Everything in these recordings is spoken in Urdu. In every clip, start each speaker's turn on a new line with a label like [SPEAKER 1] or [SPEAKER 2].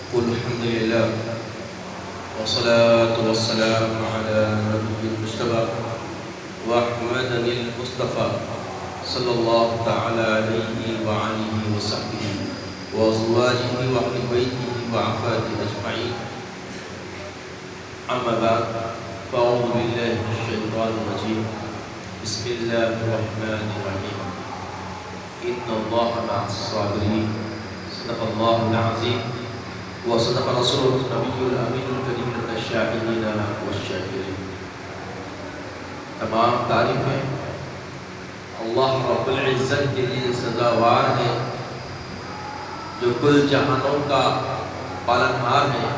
[SPEAKER 1] قل الحمد لله والصلاة والسلام على نبي المجتبى وأحمد المصطفى صلى الله تعالى عليه وعليه وصحبه وأزواجه وأهل بيته وعفاته أجمعين. أما بعد فأعوذ بالله من الشيطان الرجيم. بسم الله الرحمن الرحيم. إن الله مع الصابرين. صدق الله العظيم وصدق رسوله النبي الأمين الكريم من الشاهدين والشاكرين. تمام تعریفیں اللہ رب العزت کے لیے سزاوار ہے جو کل جہانوں کا پالنہار ہے،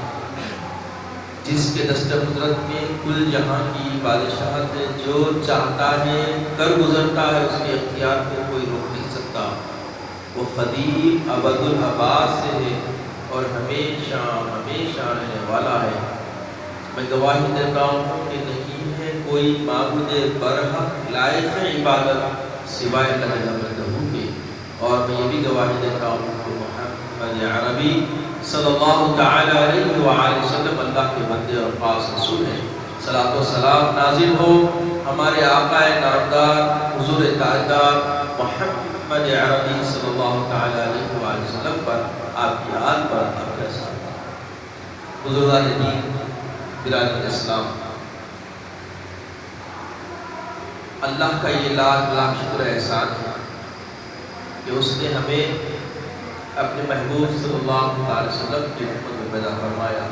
[SPEAKER 1] جس کے دست قدرت میں کل جہان کی بادشاہت ہے، جو چاہتا ہے کر گزرتا ہے، اس کے اختیار کو کوئی روک نہیں سکتا. وہ قدیم ابد الآباد سے ہے اور ہمیشہ ہمیشہ رہنے والا ہے. میں گواہی دیتا ہوں کہ نہیں ہے کوئی معبود برحق لائق عبادت سوائے اللہ وحدہ کے، اور میں یہ بھی گواہی دیتا ہوں کہ محمد عربی صلی اللہ تعالی علیہ وآلہ وسلم اللہ کے بندے اور خاص رسول ہیں. صلاۃ و سلام نازل ہو ہمارے آقا نامدار حضور تاجدار محمد عربی صلی اللہ تعالی علیہ وآلہ وسلم پر، آپ کی آل پر، آپ کے ساتھ. بزرگان دین، برادر اسلام، اللہ کا یہ لاکھ لاکھ شکر احسان ہے کہ اس نے ہمیں اپنے محبوب صلی اللہ علیہ وسلم کی امت میں پیدا فرمایا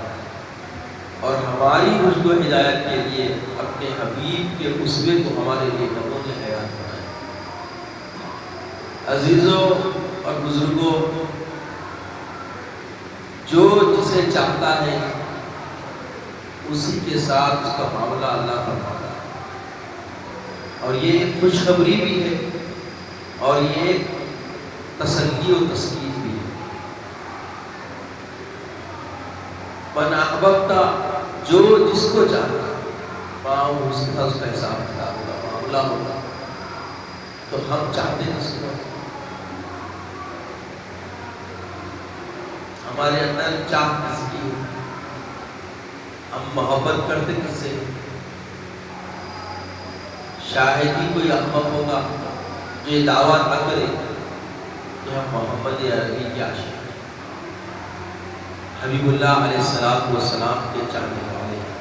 [SPEAKER 1] اور ہماری رشد و ہدایت کے لیے اپنے حبیب کے اسوے کو ہمارے لیے نمونۂ حیات بنایا. عزیزوں اور بزرگوں، جو جسے چاہتا ہے اسی کے ساتھ اس کا معاملہ اللہ فرماتا ہے، اور یہ خوشخبری بھی ہے اور یہ تسلی و تسکین بھی ہے. من احببتا، جو جس کو چاہتا ہے اس کے ساتھ اس کا حساب کتاب ہوگا، معاملہ ہوگا. تو ہم چاہتے ہیں اس کو، ہمارے اندر چاہ کس کی ہے، ہم محبت کرتے کس سے. شاید ہی کوئی احمق ہوگا جو یہ دعویٰ نہ کرے کہ ہم محمد عربی کے عاشق ہیں، حبیب اللہ علیہ السلام کے چاہنے والے ہیں.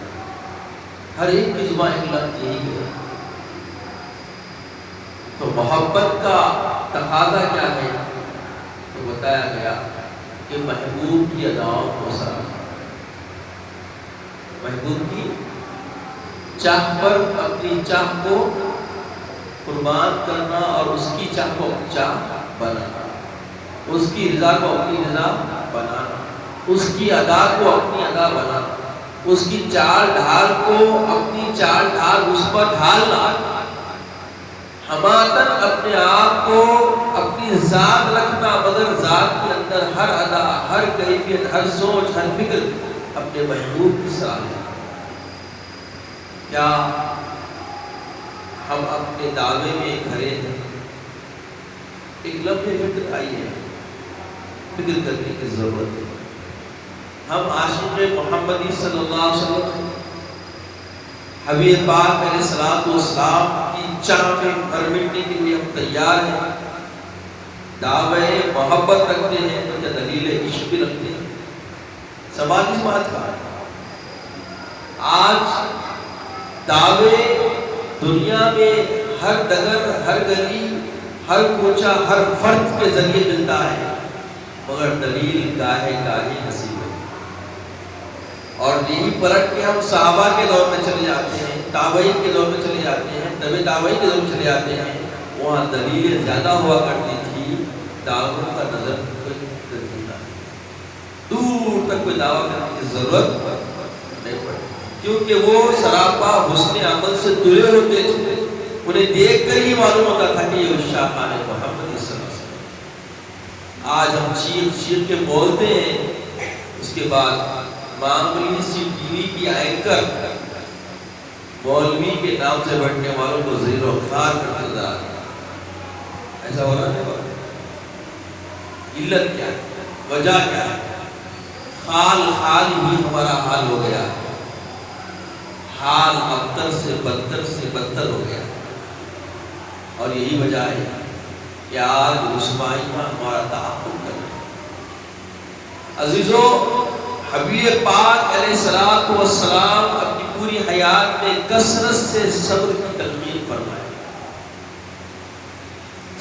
[SPEAKER 1] ہر ایک کی زبان ایک لفظ یہی ہے. تو محبت کا تقاضا کیا ہے؟ تو بتایا گیا کہ محبوب کی اداؤں کو سراہنا، محبوب کی چاہ پر اپنی چاہ کو قربان کرنا اور اس کی چاہ کو اپنی چاہ بنانا، اس کی رضا کو اپنی رضا بنانا، اس کی ادا کو اپنی ادا بنانا، اس کی چال ڈھال کو اپنی چال ڈھال اس پر ڈھالنا، حماتن اپنے آپ کو اپنی ذات رکھنا، مگر ذات کے اندر ہر ادا، ہر کیفیت، ہر سوچ، ہر فکر اپنے محبوب کی سراہنا. کیا ہم اپنے دعوے میں کھڑے ہیں؟ ایک لمحے فکر آئی ہے، فکر کرنے کی ضرورت ہے. ہم عاشق محمدی صلی اللہ علیہ وسلم، حبیب پاک علیہ الصلوۃ والسلام کی چاہ میں بھر مٹنے کے لیے ہم تیار ہیں. دعوے محبت رکھتے ہیں تو کیا دلیل عشق بھی رکھتے ہیں؟ سوال اس بات کا ہے. آج دعوے دنیا میں ہر ڈگر، ہر گلی، ہر کوچہ، ہر فرد کے ذریعے ملتا ہے، مگر دلیل گاہے گاہے نصیب ہے. اور یہی پلٹ کے ہم صحابہ کے دور میں چلے جاتے ہیں، تابعین کے دور میں چلے جاتے ہیں، تبع تابعین کے دور میں چلے جاتے ہیں. وہاں دلیلیں زیادہ ہوا کرتی تھی، دعووں کا نظر کوئی نہیں تھا. دور تک کوئی دعویٰ کرنے کی ضرورت نہیں پڑتی، کیونکہ وہ سراپا حسن عمل سے دلے ہوتے تھے. انہیں دیکھ کر ہی معلوم ہوتا تھا کہ یہ عشاقان محمد صلی اللہ علیہ وسلم. آج ہم چیخ چیخ کے بولتے ہیں، اس کے بعد معمولی سی ٹی وی کی اینکر مولوی کے نام سے بڑھنے والوں کو زیر و خوار کرتے نظر آتے ہیں. ایسا ہو رہا ہے. علت کیا ہے؟ وجہ کیا ہے؟ خال خال ہی ہمارا حال ہو گیا، حال ابتر سے بدتر ہو گیا، اور یہی وجہ ہے کہ آج رسوائیاں ہمارا تعاقب کر رہے ہیں۔ عزیزو، حبیب پاک علیہ الصلوۃ والسلام اپنی پوری حیات میں کثرت سے صبر کی تلقین فرمائے۔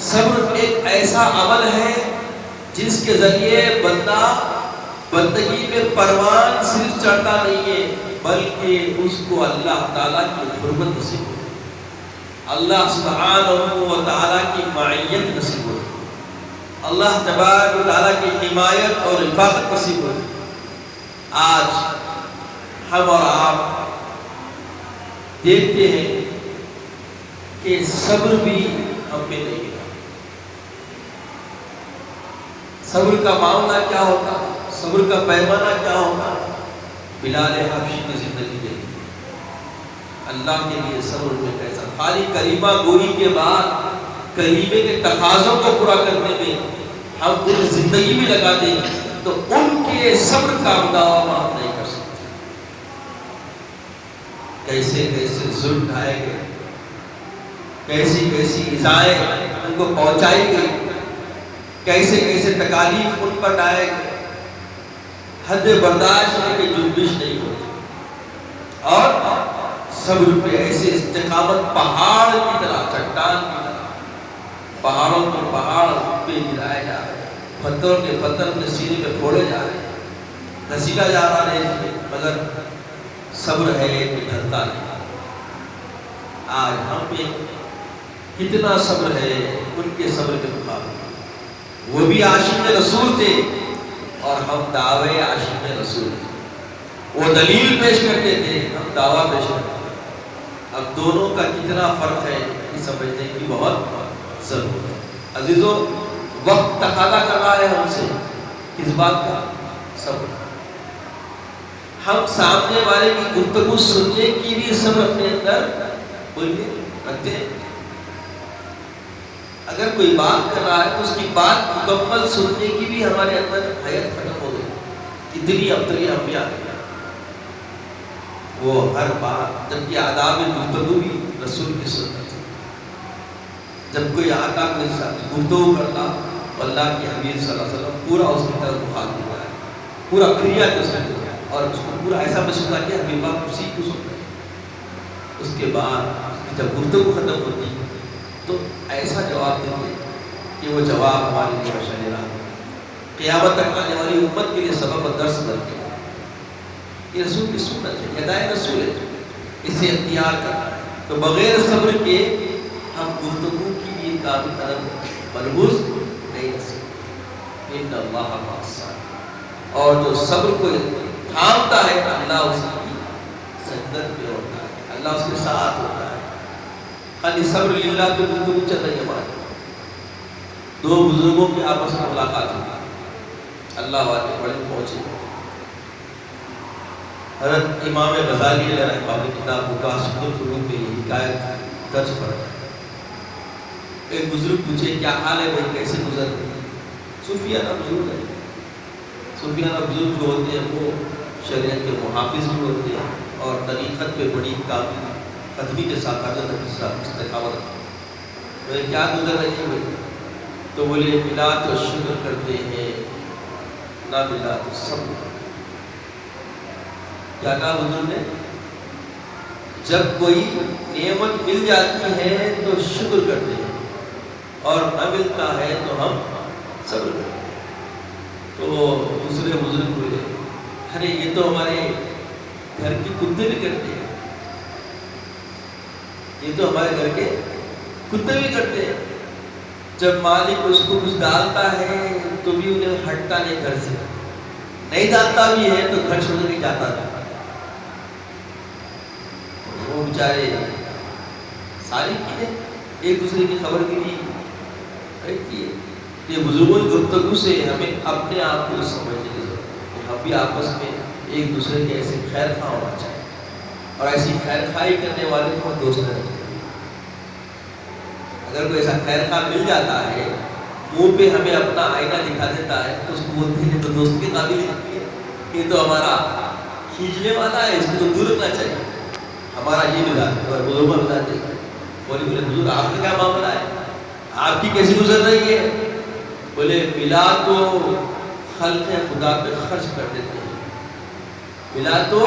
[SPEAKER 1] صبر ایک ایسا عمل ہے جس کے ذریعے بندہ بندگی میں پروان صرف چڑھتا نہیں ہے، بلکہ اس کو اللہ تعالیٰ کی حرمت نصیب ہو، اللہ سبحانہ و تعالیٰ کی معیت نصیب ہو، اللہ تبارک و تعالیٰ کی حمایت اور رفاقت نصیب ہو۔ آج ہم اور آپ دیکھتے ہیں کہ صبر بھی ہم میں نہیں ہے۔ صبر کا معاملہ کیا ہوتا، صبر کا پیمانہ کیا ہوتا؟ بلال حبشی کی زندگی دیکھی، اللہ کے لیے صبر میں کیسا، خالی کلمہ گوئی کے بعد کلمے کے تقاضوں کو پورا کرنے میں ہم پوری زندگی میں لگا دیں تو ان کے صبر کا مداومہ ہم نہیں کر سکتے۔ کیسے کیسے ظلم ڈھائے گئے، کیسی کیسی ایذائیں ان کو پہنچائی گئی، کیسے کیسے تکالیف ان پر ڈھائے گئے، حد برداشت کی جنبش نہیں ہوتی، اور صبر پہ ایسے استقامت پہاڑ کی طرح، چٹان کی طرح پہاڑوں کے پہاڑ پہ گرائے جا رہے ہیں، پتھروں کے پتھر اپنے سینے پہ پھوڑے جا رہے ہیں، گھسیٹا جا رہا ہے، مگر صبر ہے کہ ڈرتا نہیں۔ آج ہم پہ کتنا صبر ہے ان کے صبر کے مقابلے، وہ بھی عاشق رسول تھے اور ہم دعوے عاشق رسول تھے، وہ دلیل پیش کرتے تھے، ہم دعویٰ پیش کرتے تھے۔ اب دونوں کا کتنا فرق ہے یہ سمجھنے کی بہت ضرورت ہے۔ عزیزو، وقت تقاضا کر رہا ہے ہم سے اس بات کا، صبر۔ ہم سامنے والے کی گفتگو سننے کی بھی صبر اپنے اندر بولیے رکھتے ہیں۔ اگر کوئی بات کر رہا ہے تو اس کی بات مکمل سننے کی بھی ہمارے اندر حیت ختم ہو گئی، اتنی ابتری ہم بھی آ گئی۔ وہ ہر بات، جبکہ آداب گفتگو بھی رسول کی سنت ہے، جب کوئی آقا کے ساتھ گفتگو کرتا تو اللہ کے حبیب صلی اللہ علیہ وسلم پورا اس کی طرف مخاطب ہوتا ہے، پورا کھریا کے اس میں اور اس کو پورا ایسا محسوس ہوتا کہ حبیب پاک اسی کو سن رہے ہیں۔ اس کے بعد جب گفتگو ختم ہوتی تو ایسا جواب دیتے کہ وہ جواب ہمارے لیے روشن راہ ہے، قیامت تک آنے والی امت کے لیے سبب اور درس بن گیا۔ یہ رسول کی سنت ہے، ہدایت رسول ہے، اسے اختیار کرنا ہے۔ تو بغیر صبر کے ہم گفتگو کی بھی قابل طرف ملحوظ نہیں رہ سکتے۔ ان اللہ مع الصابرین، اور جو صبر کو تھامتا ہے اللہ اس کی سجدت میں ہوتا ہے، اللہ اس کے ساتھ ہوتا ہے۔ خالی صبر للہ پہ گفتگو چل رہی ہے ہماری، دو بزرگوں کی آپس میں ملاقات ہوئی، اللہ والے بڑے پہنچے، حضرت امام غزالی علیہ رحمہ اللہ کی کتاب مقاصد القلوب میں یہ حکایت درج فرمائی۔ ایک بزرگ پوچھے کیا حال ہے بھائی، کیسے گزر رہے ہیں؟ صوفیانہ بزرگ ہے، صوفیانہ بزرگ جو ہوتے ہیں وہ شریعت کے محافظ بھی ہوتے ہیں اور طریقت پہ بڑی کامل قدمی کے ساتھ حضرت استقامت۔ تو کیا گزر رہی ہے بھائی؟ تو بولے ملا تو شکر کرتے ہیں، نہ ملا تو صبر۔ کیا کہا حضور نے؟ جب کوئی نعمت مل جاتی ہے تو شکر کرتے ہیں اور نہ ملتا ہے تو ہم صبر کرتے ہیں۔ تو دوسرے بزرگ بولے ارے یہ تو ہمارے گھر کے کتے بھی کرتے ہیں، یہ تو ہمارے گھر کے کتے بھی کرتے ہیں، جب مالک اس کو کچھ ڈالتا ہے تو بھی انہیں ہٹتا نہیں گھر سے، نہیں ڈالتا بھی ہے تو گھر چھوڑ کے جاتا تھا۔ وہ بیچارے ساری چیزیں ایک دوسرے کی خبر کے لیے رہتی ہے۔ یہ بزرگوں کی گفتگو سے ہمیں اپنے آپ کو سمجھنے کی ضرورت ہے کہ ہم بھی آپس میں ایک دوسرے کے ایسے خیر خواہ ہونا چاہیے اور ایسی خیر خواہی کرنے والے کو دوست رہتے ہیں۔ اگر کوئی ایسا خیر خواہ مل جاتا ہے، منہ پہ ہمیں اپنا آئینہ دکھا دیتا ہے تو اس کو بولتے ہیں تو دوست کے قابل نہیں ہے، یہ تو ہمارا کھینچنے والا ہے، اس کو تو دور رکھنا چاہیے. ہمارا یہ مزاج ہے اور بزرگوں کا مزاج ہے. بولے حضور آپ کا کیا معاملہ ہے، آپ کی کیسی گزر رہی ہے؟ بولے میلاد تو خلق خدا پہ خرچ کر دیتے ہیں. میلاد تو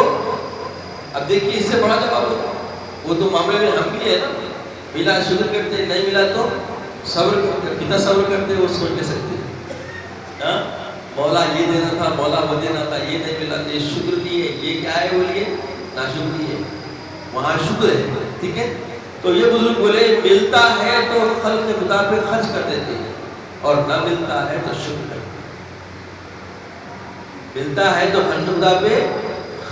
[SPEAKER 1] اب دیکھیے اس سے بڑا جواب ہوگا. وہ تو معاملے میں ہم بھی ہے نا، میلاد شکر کرتے ہیں، نہیں ملا تو صبر کرتے. کتنا صبر کرتے ہیں وہ سوچ نہیں سکتے. مولا یہ دینا تھا، مولا وہ دینا تھا، یہ نہیں ملا تو یہ شکر دیے. یہ کیا ہے بولیے؟ ناشکری ہے. وہاں شکر ہے. ٹھیک ہے. تو یہ بزرگ بولے ملتا ہے تو خلق خدا پہ خرچ کر دیتے ہیں اور نہ ملتا ہے تو شکر کرتے ہیں. ملتا ہے تو خلق خدا پہ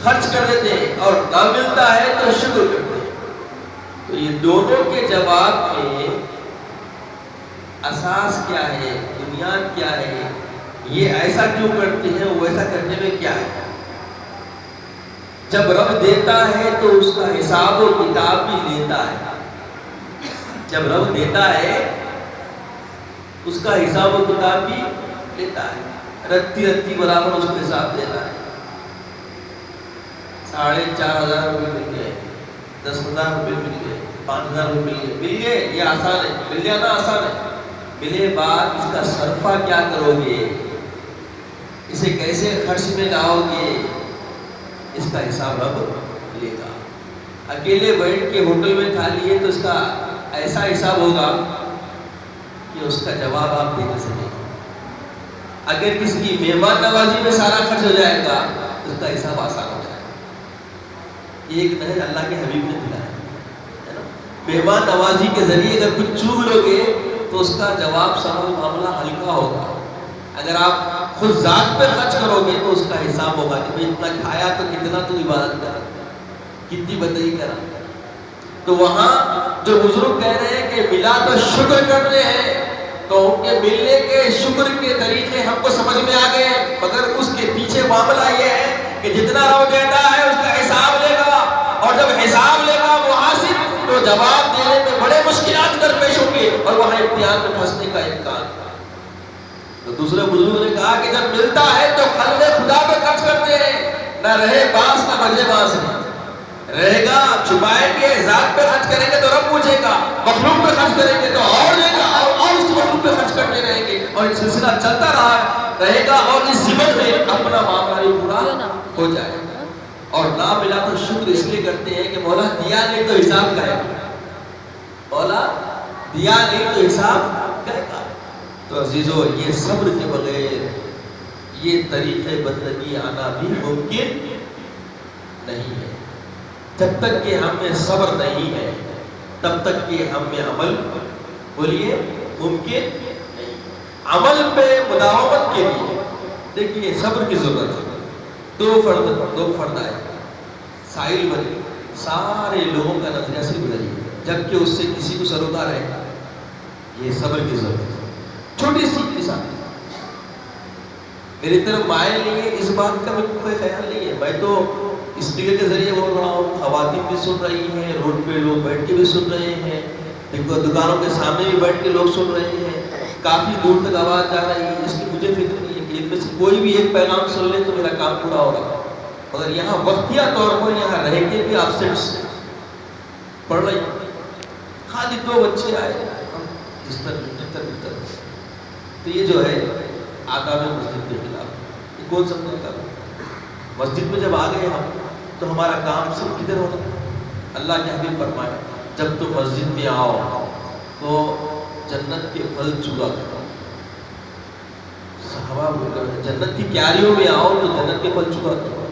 [SPEAKER 1] خرچ کر دیتے ہیں اور نہ ملتا ہے تو شکر کرتے ہیں. تو یہ دونوں کے جواب میں اساس کیا ہے، بنیاد کیا ہے، یہ ایسا کیوں کرتے ہیں، ویسا کرنے میں کیا ہے؟ جب رب دیتا ہے تو اس کا حساب و کتاب بھی لیتا ہے. جب رب دیتا ہے اس کا حساب و کتاب بھی لیتا ہے. رتی رتی برابر اس کو حساب دیتا ہے. 4,500 روپے مل گئے، 10,000 روپے مل گئے، 5,000 روپے مل گئے. یہ آسان ہے، مل جانا آسان ہے. ملے بعد اس کا صرفہ کیا کرو گے، اسے کیسے خرچ میں لاؤ گے، اس کا حساب رب لے گا. اکیلے بیٹھ کے ہوٹل میں کھا لیے تو اس کا ایسا حساب ہوگا کہ اس کا جواب آپ دے نہیں سکیں. اگر کسی کی مہمان نوازی میں سارا خرچ ہو جائے گا تو اس کا حساب آسان ہو جائے گا. یہ ایک نہج اللہ کے حبیب نے دیا ہے نا. مہمان نوازی کے ذریعے اگر کچھ چوگ لو گے تو اس کا جواب سارا معاملہ ہلکا ہوگا. اگر آپ خود ذات پہ خرچ کرو گے تو اس کا حساب ہوگا کہ بھئی اتنا کھایا تو کتنا تو عبادت کرا، کتنی بندگی کرا. تو وہاں جو بزرگ کہہ رہے ہیں کہ ملا تو شکر کرتے ہیں، تو ان کے ملنے کے شکر کے طریقے ہم کو سمجھ میں آ گئے. مگر اس کے پیچھے معاملہ یہ ہے کہ جتنا رب دیتا ہے اس کا حساب لے گا، اور جب حساب لے گا محاسب تو جواب دینے میں بڑے مشکلات درپیش ہوں گے اور وہاں امتحان میں پھنسنے کا امکان. تو دوسرے بزرگ نے کہا کہ جب ملتا ہے تو خلق خدا پہ خرچ کرتے ہیں. نہ رہے باس نہ بجے باس رہے گا. چھپائیں گے، ذات پہ خرچ کریں گے تو رب پوچھے گا، مخلوق پہ خرچ کریں گے تو اور دے گا، اور اس مخلوق پہ خرچ کرتے رہیں گے اور یہ سلسلہ چلتا رہے گا اور اس زمن میں اپنا معاملہ بھی پورا ہو جائے گا. اور نہ ملا تو شکر اس لیے کرتے ہیں کہ مولا دیا نہیں تو حساب کہے گا. مولا دیا نہیں تو حساب کہے گا. تو عزیزو یہ صبر کے بغیر یہ طریقے بندگی آنا بھی ممکن نہیں ہے. جب تک کہ ہم میں صبر نہیں ہے تب تک کہ ہم میں عمل بولیے ممکن نہیں. عمل پہ مداومت کے لیے دیکھیے صبر کی ضرورت ہے. دو فرد آئے، سائل بنے، سارے لوگوں کا نظریہ سے گزری جبکہ اس سے کسی کو سروکار ہے. یہ صبر کی ضرورت ہے. چھوٹی سی مثال میری طرف مائل نہیں ہے، اس بات کا مجھے کوئی خیال نہیں ہے. میں تو اسپیکر کے ذریعے بول رہا ہوں، خواتین بھی سن رہی ہیں، روڈ پہ لوگ بیٹھ کے بھی سن رہے ہیں، دکانوں کے سامنے بھی بیٹھ کے لوگ سن رہے ہیں، کافی دور تک آواز جا رہی ہے. اس کی مجھے فکر نہیں ہے کہ ان میں سے کوئی بھی ایک پیغام سن لے تو میرا کام پورا ہوگا. مگر یہاں وقتیہ طور پر یہاں رہ کے بھی آبسینٹس پڑھ رہی ہیں. خالی 2 بچے آئے جس پر تو یہ جو ہے آداب مسجد کے خلاف. یہ کون سمجھے گا؟ مسجد میں جب آ گئے ہم تو ہمارا کام صرف کدھر ہونا. اللہ کے حبیب فرمائے جب تم مسجد میں آؤ تو جنت کے پھل چورا کرو. صحابہ بول کر جنت کی کیاریوں میں آؤ تو جنت کے پھل چورا کرو.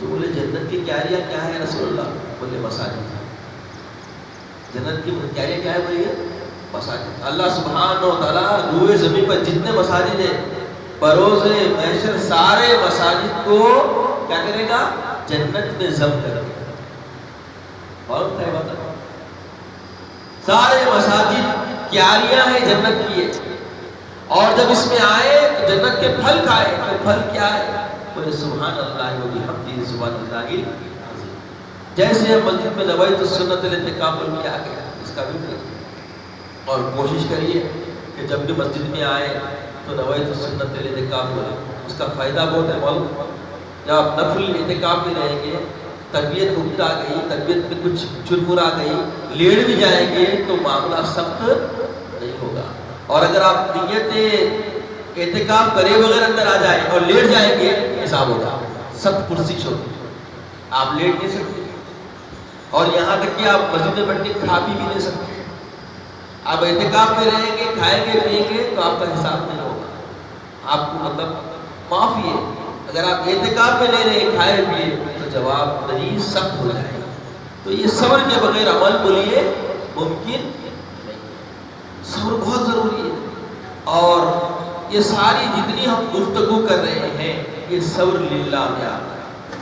[SPEAKER 1] تو بولے جنت کی کیاریاں کیا ہے رسول اللہ؟ بولے مساجد. جنت کی کیاریاں کیا ہے بولے؟ مساجد. اللہ سبحانہ و تعالیٰ روئے زمین پر جتنے مساجد ہیں بروز محشر سارے مساجد کو کیا کرے گا؟ جنت میں ضم کرے گا. بہت ہے بات. سارے مساجد کیاریاں ہیں جنت کی ہے. اور جب اس میں آئے تو جنت کے پھل کھائے. تو پھل کیا ہے؟ بولے سبحان اللہ و بحمدہ سبحان اللہ العظیم. جیسے مسجد میں نویت السنت الاعتکاف کیا گیا اس کا بھی کریں. اور کوشش کریے کہ جب بھی مسجد میں آئے تو نویت السنت الاعتکاف بولے. اس کا فائدہ بہت ہے. معلوم جب آپ نفل اعتکاف میں رہیں گے، طبیعت اکتا گئی، طبیعت میں کچھ چرمرا گئی، لیٹ بھی جائیں گے تو معاملہ سخت نہیں ہوگا. اور اگر آپ نیت اعتکاف کرے بغیر اندر آ جائیں اور لیٹ جائیں گے، حساب ہوگا، سخت پرسش ہوگی، آپ لیٹ نہیں سکتے. اور یہاں تک کہ آپ مسجد میں بیٹھ کے کھا بھی نہیں سکتے. آپ اعتکاف میں رہیں گے، کھائیں گے پیئیں گے تو آپ کا حساب نہیں ہوگا، آپ کو مطلب معافی ہے. اگر آپ اعتکاف میں نہیں رہے، کھائے پیئے تو جواب نہیں، سخت ہو جائے گا. تو یہ صبر کے بغیر عمل کو لیے ممکن نہیں. صبر بہت ضروری ہے. اور یہ ساری جتنی ہم گفتگو کر رہے ہیں یہ صبر للہ میں آتا ہے.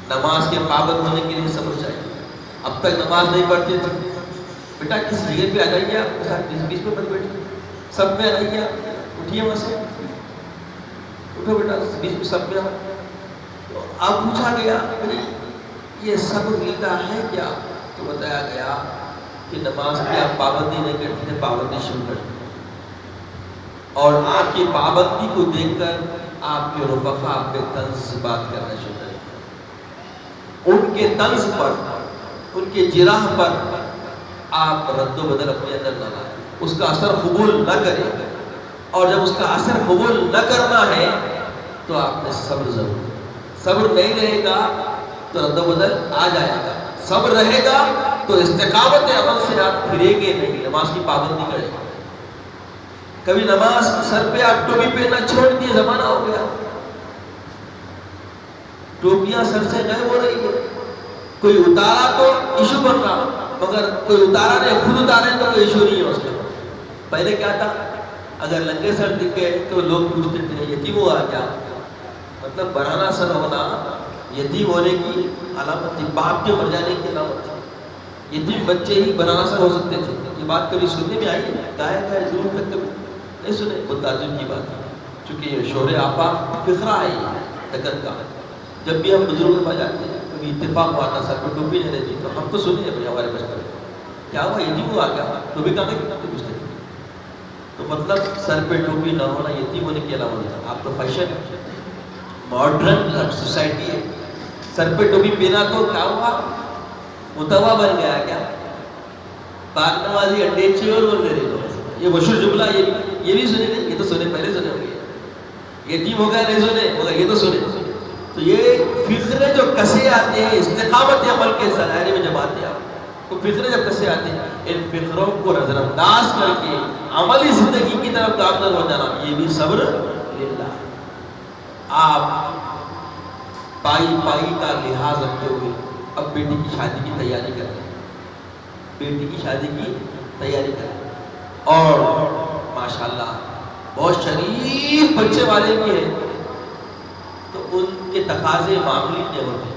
[SPEAKER 1] نماز کے پابند ہونے کے لیے صبر چاہیے. اب تک نماز نہیں پڑھتے تھے، بیٹا کسی جگہ پہ آ جائیے، آپ کے ساتھ بیچ میں مت بیٹھیے، سب میں آ جائیے، اٹھیے وہاں سے، اٹھو بیٹا بیچ میں سب میں. تو آپ پوچھا گیا یہ صبر للہ ہے کیا؟ تو بتایا گیا کہ نماز کی آپ پابندی نہیں کرتے تھے، پابندی شروع کر دی. اور آپ کی پابندی کو دیکھ کر آپ کے رفقا آپ کے طنز سے بات کرنا شروع کر دیا. ان کے طنز پر، ان کے جراح پر آپ رد و بدل اپنے اندر نہ لائیں، اس کا اثر قبول نہ کریں. اور جب اس کا اثر قبول نہ کرنا ہے تو آپ نے صبر ضرور. صبر نہیں رہے گا تو رد و بدل آ جائے گا. صبر رہے گا تو استقامت عمل سے آپ پھریں گے نہیں، نماز کی پابندی کریں گے. کبھی نماز سر پہ آپ ٹوپی پہننا چھوڑ دیے، زمانہ ہو گیا، ٹوپیاں سر سے غائب ہو رہی ہے. کوئی اتارا تو ایشو بن رہا، مگر کوئی اتارا نہیں، خود اتارے تو کوئی ایشو نہیں ہے اس کا. پہلے کیا تھا، اگر لنگے سر دکھ گئے تو لوگ پوچھتے تھے یتیم ہوا کیا؟ مطلب برانا سر ہونا یتیم ہونے کی علامت تھی، باپ کے مر جانے کی علامت تھی. یتیم بچے ہی برانا سر ہو سکتے تھے. یہ بات کبھی سننے میں آئی ہے؟ گائے دور تک کبھی نہیں سنے. بہت تعجب کی بات ہے، چونکہ یہ شور آپا فخرہ ہے یہ دکن کا. جب بھی ہم بزرگوں کے پاس جاتے ہیں کبھی اتفاق ہوا تھا، سر پہ ٹوپی نہیں رہتی تو ہم تو سنیں بھائی ہمارے بچپن کیا ہوا، یتیم ہوا کیا، ٹوپی کہاں نہیں پوچھتے تھے. تو مطلب سر پہ ٹوپی نہ ہونا یتیم ہونے کی علامت ہے. آپ تو فیشن ماڈرن سوسائٹی ہے، سر پہ ٹوپی پہنا تو کیا ہوا، متوا بن گیا کیا، پاک نمازی انڈے چور بول رہے لوگ. یہ مشہور جملہ یہ بھی سنے نہیں، یہ تو سنے، پہلے سنے ہوں گے. یتیم ہو گیا نہیں سنے، مگر یہ تو سنے. تو یہ فکرے جو کسے آتے ہیں استقامت عمل کے دائرے میں جب آتے ہیں، تو فکرے جب کسے آتے ہیں، ان فکروں کو نظر انداز کر کے عملی زندگی کی طرف گامزن ہو جانا، یہ بھی صبر للہ. آپ پائی کا لحاظ رکھتے ہوئے اب بیٹی کی شادی کی تیاری کر رہے ہیں، بیٹی کی شادی کی تیاری کر رہے ہیں. اور ماشاءاللہ بہت شریف بچے والے بھی ہیں، تو ان کے تقاضے معمولی نہیں ہوتے.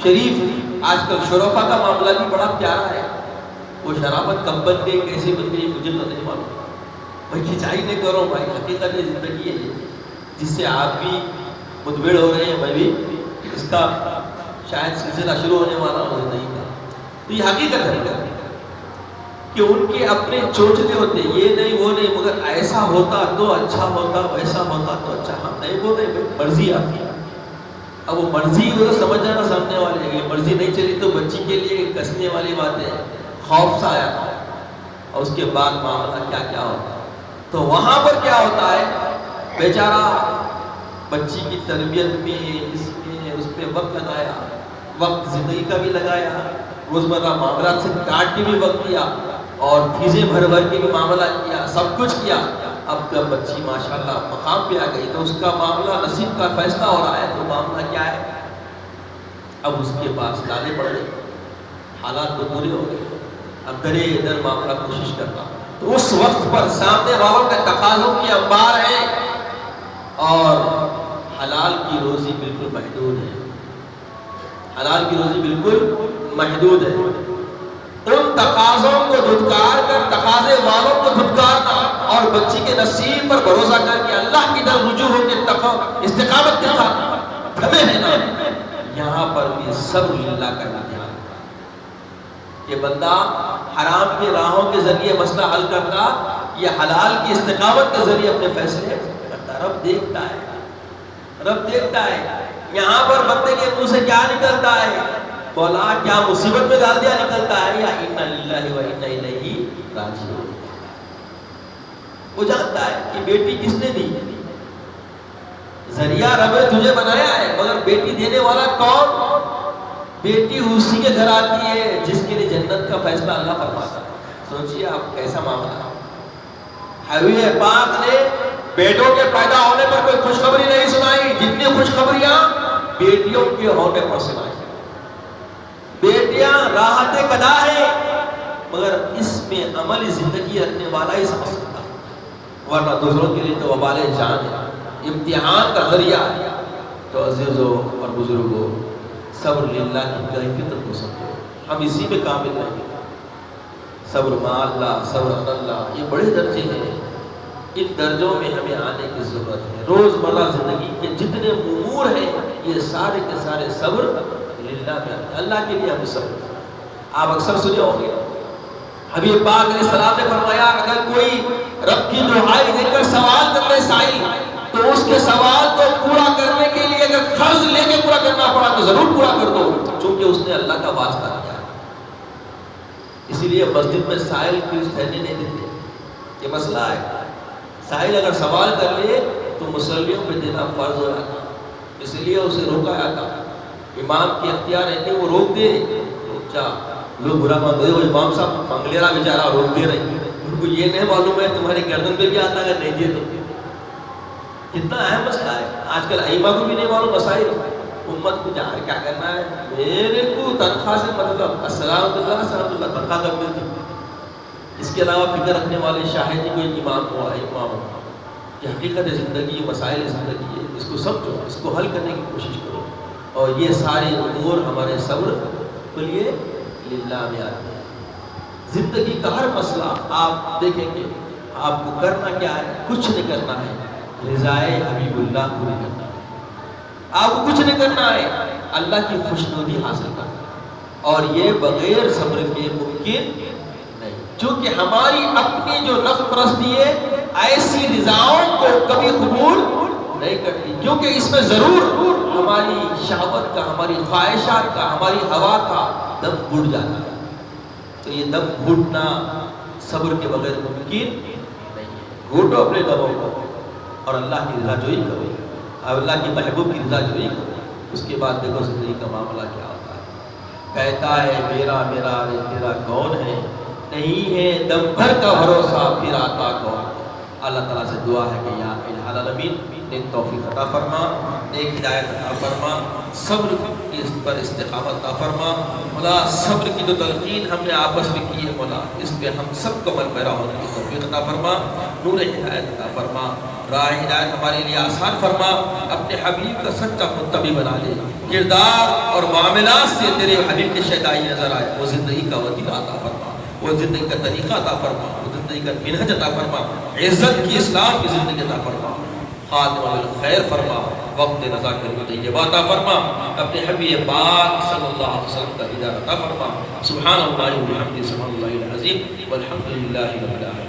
[SPEAKER 1] شریف آج کل شرفا کا معاملہ بھی بڑا پیارا ہے. وہ شرافت کب بن گئی، کیسے بن گئی، مجھے تو نہیں معلوم. بھائی کھچائی نہیں کرو بھائی، حقیقت یہ زندگی ہے جس سے آپ بھی متبڑ ہو رہے ہیں، میں بھی اس کا شاید سلسلہ شروع ہونے والا مجھے نہیں تھا. تو یہ حقیقت ہے کہ ان کے اپنے چوچلے ہوتے، یہ نہیں وہ نہیں، مگر ایسا ہوتا تو اچھا ہوتا، ویسا ہوتا تو اچھا. ہم نہیں بول رہے، مرضی آپ کی. اب وہ مرضی کو تو سمجھ جانا سامنے والے، یہ مرضی نہیں چلی تو بچی کے لیے کسنے والی بات ہے. خوف سا آیا تھا، اور اس کے بعد معاملہ کیا کیا ہوتا. تو وہاں پر کیا ہوتا ہے، بیچارہ بچی کی تربیت میں، اس پہ وقت لگایا، وقت زندگی کا بھی لگایا، روزمرہ معاملات سے کاٹ کے بھی وقت دیا، اور فیسیں بھر کے بھی معاملہ کیا، سب کچھ کیا. اب جب بچی ماشاءاللہ مقام پہ آ گئی تو اس کا معاملہ نصیب کا فیصلہ ہو رہا ہے. تو معاملہ کیا ہے، اب اس کے پاس لانے پڑ گئے، حالات تو پورے ہو گئے. اب درے ادھر معاملہ کوشش کرنا. تو اس وقت پر سامنے والوں کے تقاضوں کی انبار ہے، اور حلال کی روزی بالکل محدود ہے. حلال کی روزی بالکل محدود ہے. ان تقاضوں کو دھتکار کر، تقاضے والوں کو دھتکارنا، اور بچی کے نصیب پر بھروسہ کر کے اللہ کی طرف رجوع ہو کے استقامت کے ساتھ تھمے رہنا، یہاں پر بھی صبر للہ کا امتحان. یہ بندہ حرام کے راہوں کے ذریعے مسئلہ حل کرتا یا حلال کی استقامت کے ذریعے اپنے فیصلے کرتا، رب دیکھتا ہے. رب دیکھتا ہے یہاں پر بندے کے منہ سے کیا نکلتا ہے، مولا کیا مصیبت میں ڈال دیا نکلتا ہے، یا انا للہ و انا الیہ راجعون۔ وہ جانتا ہے کہ بیٹی کس نے دی، ذریعہ رب نے تجھے بنایا ہے، مگر بیٹی دینے والا کون؟ بیٹی اسی کے گھر آتی ہے جس کے لیے جنت کا فیصلہ اللہ فرماتا ہے۔ سوچئے آپ کیسا معاملہ ہے۔ حبیب پاک نے بیٹوں کے پیدا ہونے پر کوئی خوشخبری نہیں سنائی، جتنی خوشخبریاں بیٹیوں کے ہونے پر سنائی۔ بیٹیاں راحت قدا ہے، مگر اس میں عملی زندگی رکھنے والا ہی سمجھ سکتا ہے، ورنہ دوسروں کے لیے تو وبال جان ہے، امتحان کا ذریعہ ہے۔ تو عزیزوں اور بزرگوں، صبر للہ کی کیفیت کو سمجھو، ہم اسی میں کامل نہیں۔ صبر مع اللہ، صبر علی اللہ، یہ بڑے درجے ہیں، ان درجوں میں ہمیں آنے کی ضرورت ہے۔ روزمرہ زندگی کے جتنے امور ہیں یہ سارے کے سارے صبر للہ میں آتے ہیں، اللہ کے لیے ہم صبر۔ آپ اکثر سنے ہوں گے حبیب پاک علیہ السلام نے فرمایا اگر کوئی رب کی دعائی دے کر سوال کر لے سائل، تو اس کے سوال کو پورا کرنے کے لیے اگر قرض لے کے پورا کرنا پڑا تو ضرور پورا کر دو، چونکہ اس نے اللہ کا واسطہ کیا۔ اسی لیے مسجد میں سائل کی ٹھہرنے نہیں دیتے، یہ مسئلہ ہے۔ سائل اگر سوال کر لے تو مسلمانوں پہ دینا فرض ہو جاتا، اس لیے اسے روکا جاتا۔ امام کی اختیار ہے کہ وہ روک دے، رک جا، لوگ برا مان دے، وہ امام صاحب منگلیرا بیچارہ روک دے رہے، ان کو یہ نہیں معلوم ہے تمہاری گردن پہ بھی آتا ہے نہیں دیے تو۔ کتنا اہم مسئلہ ہے، آج کل ائمہ کو بھی نہیں معلوم مسائل، امت کو جا کر کیا کرنا ہے، میرے کو تنخواہ سے مطلب، السلام اللہ تنخواہ کر ملتی، اس کے علاوہ فکر رکھنے والے شاہد جی کوئی امام ہوا امام ہوا کہ حقیقت زندگی، مسائل زندگی ہے، اس کو سمجھو، اس کو حل کرنے کی کوشش کرو، اور یہ سارے امور ہمارے صبر کے لیے للہ میں آتے ہیں۔ زندگی کا ہر مسئلہ آپ دیکھیں گے، آپ کو کرنا کیا ہے، کچھ نہیں کرنا ہے، رضائے حبیب اللہ پوری کرنا ہے، آپ کو کچھ نہیں کرنا ہے، اللہ کی خوشنودی حاصل کرنا ہے، اور یہ بغیر صبر کے ممکن نہیں، چونکہ ہماری اپنی جو نفس پرستی ہے ایسی رضاؤں کو کبھی قبول نہیں کرتی، کیونکہ اس میں ضرور ہماری شہوت کا، ہماری خواہشات کا، ہماری ہوا کا دم گھٹ جاتا ہے، تو یہ دم گھٹنا صبر کے بغیر ممکن نہیں ہے۔ گھٹو اپنے دموں کو اور اللہ کی رضا جوئی کرو، اور اللہ کی محبوب کی رضا جوئی کرو، اس کے بعد دیکھو زندگی کا معاملہ کیا ہوتا ہے۔ کہتا ہے میرا میرا رے تیرا کون ہے، نہیں ہے دم بھر کا بھروسہ پھر آتا کون۔ اللہ تعالیٰ سے دعا ہے کہ یا الہ العالمین نیک توفیق عطا فرما، نیک ہدایت عطا فرما، صبر کی اس پر استقامت عطا فرما۔ مولا صبر کی جو تلقین ہم نے آپس میں کی ہے مولا، اس پہ ہم سب کو عمل پیرا ہونے کی توفیق عطا فرما، نور ہدایت عطا فرما، راہ ہدایت ہمارے لیے آسان فرما، اپنے حبیب کا سچا متبع بنا لے، کردار اور معاملات سے تیرے حبیب کے شیدائی نظر آئے، وہ زندگی کا وطیرہ عطا فرما، وہ زندگی کا طریقہ عطا فرما، وہ زندگی کا منہج عطا فرما، عزت کی اسلام کی زندگی عطا فرما، خاتمہ بالخیر فرما، وقت رضا کریمہ طیبہ عطا فرما، اپنے حبیب پاک صلی اللہ علیہ وسلم کا دیدار عطا فرما۔ سبحان اللہ و بحمدہ، سبحان اللہ العظیم، والحمد للہ رب العالمین۔